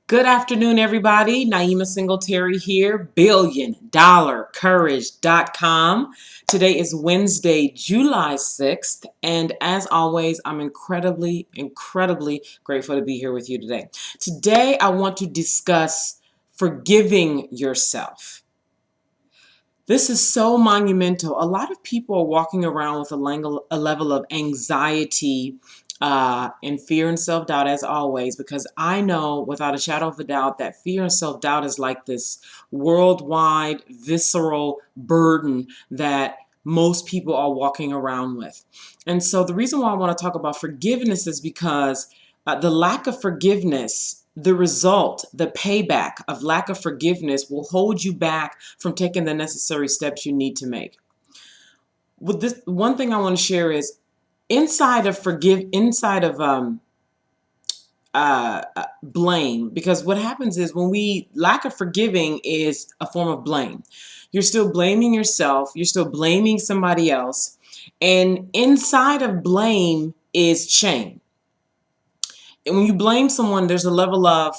Good afternoon, everybody. Naima Singletary here, BillionDollarCourage.com. Today is Wednesday, July 6th, and as always, I'm incredibly grateful to be here with you today. Today, I want to discuss forgiving yourself. This is so monumental. A lot of people are walking around with a level of anxiety and fear and self-doubt, as always, because I know without a shadow of a doubt that fear and self-doubt is like this worldwide, visceral burden that most people are walking around with. And so the reason why I want to talk about forgiveness is because the lack of forgiveness, the result, the payback of lack of forgiveness will hold you back from taking the necessary steps you need to make. With this, one thing I want to share is inside of blame, because what happens is when we lack of forgiving is a form of blame. You're still blaming yourself, you're still blaming somebody else, and inside of blame is shame. And when you blame someone, there's a level of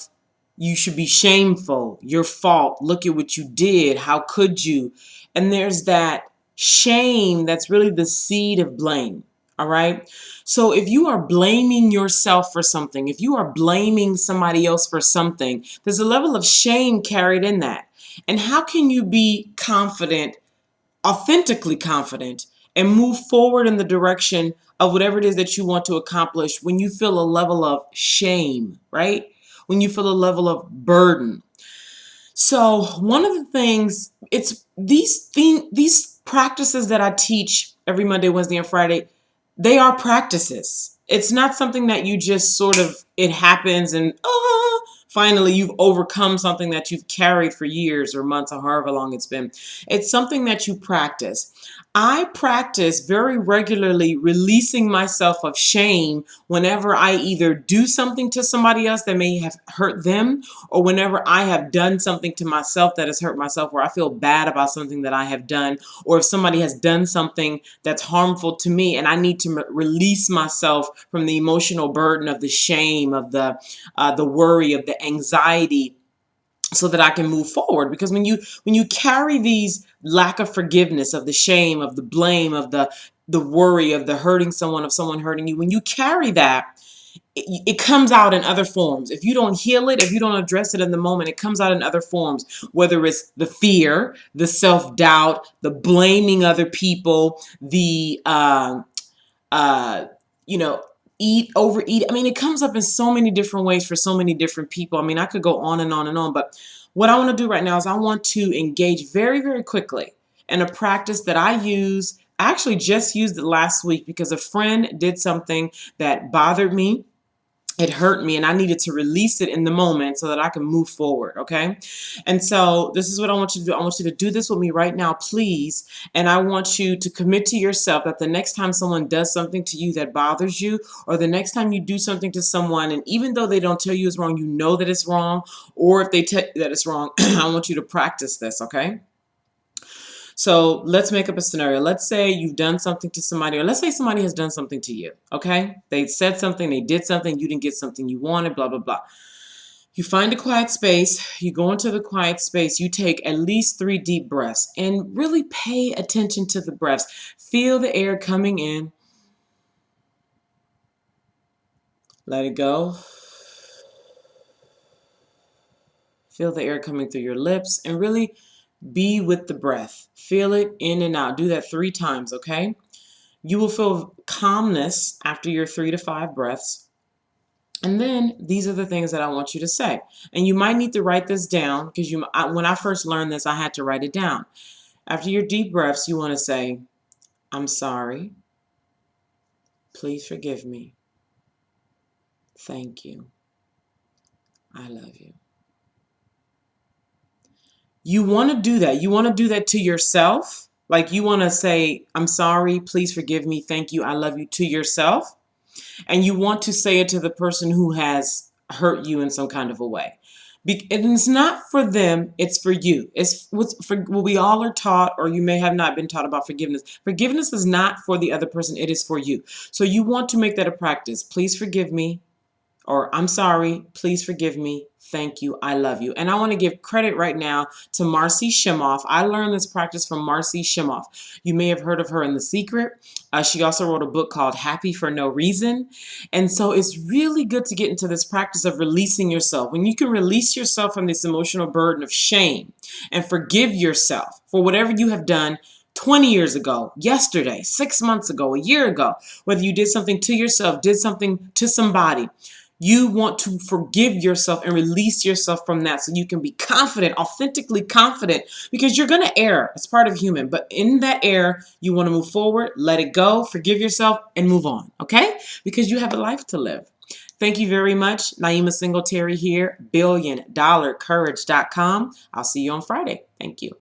you should be shameful, your fault, look at what you did, how could you? And there's that shame that's really the seed of blame. All right. So if you are blaming yourself for something, if you are blaming somebody else for something, there's a level of shame carried in that. And how can you be confident, authentically confident, and move forward in the direction of whatever it is that you want to accomplish when you feel a level of shame, right? When you feel a level of burden. So one of the things, it's these practices that I teach every Monday, Wednesday, and Friday, they are practices. It's not something that you just sort of, it happens and finally you've overcome something that you've carried for years or months or however long it's been. It's something that you practice. I practice very regularly releasing myself of shame whenever I either do something to somebody else that may have hurt them, or whenever I have done something to myself that has hurt myself, where I feel bad about something that I have done, or if somebody has done something that's harmful to me and I need to release myself from the emotional burden of the shame, of the worry, of the anxiety, so that I can move forward. Because when you carry these lack of forgiveness, of the shame, of the blame, of the worry, of the hurting someone, of someone hurting you, when you carry that, it comes out in other forms. If you don't heal it, if you don't address it in the moment, it comes out in other forms, whether it's the fear, the self-doubt, the blaming other people, the you know, overeat. I mean, it comes up in so many different ways for so many different people. I mean, I could go on and on and on, but what I want to do right now is I want to engage very quickly in a practice that I use. I actually just used it last week because a friend did something that bothered me. It hurt me and I needed to release it in the moment so that I can move forward, okay? And so this is what I want you to do. I want you to do this with me right now, please. And I want you to commit to yourself that the next time someone does something to you that bothers you, or the next time you do something to someone, and even though they don't tell you it's wrong, you know that it's wrong, or if they tell you that it's wrong, I want you to practice this, okay? So let's make up a scenario. Let's say you've done something to somebody, or let's say somebody has done something to you, okay? They said something, they did something, you didn't get something you wanted, blah, blah, blah. You find a quiet space, you go into the quiet space, you take at least 3 deep breaths and really pay attention to the breaths. Feel the air coming in. Let it go. Feel the air coming through your lips and really be with the breath. Feel it in and out. Do that 3 times, okay? You will feel calmness after your 3 to 5 breaths. And then these are the things that I want you to say. And you might need to write this down because when I first learned this, I had to write it down. After your deep breaths, you want to say, I'm sorry. Please forgive me. Thank you. I love you. You want to do that. You want to do that to yourself. Like you want to say, I'm sorry, please forgive me, thank you, I love you to yourself. And you want to say it to the person who has hurt you in some kind of a way. And it's not for them, it's for you. It's what we all are taught, or you may have not been taught about forgiveness. Forgiveness is not for the other person, it is for you. So you want to make that a practice. Please forgive me. or I'm sorry, please forgive me, thank you, I love you. And I want to give credit right now to Marcy Shimoff. I learned this practice from Marcy Shimoff. You may have heard of her in The Secret. She also wrote a book called Happy for No Reason. And so it's really good to get into this practice of releasing yourself. When you can release yourself from this emotional burden of shame and forgive yourself for whatever you have done 20 years ago, yesterday, 6 months ago, a year ago, whether you did something to yourself, did something to somebody, you want to forgive yourself and release yourself from that so you can be confident, authentically confident, because you're going to err. It's part of human. But in that error, you want to move forward, let it go, forgive yourself, and move on, okay? Because you have a life to live. Thank you very much. Naima Singletary here, BillionDollarCourage.com. I'll see you on Friday. Thank you.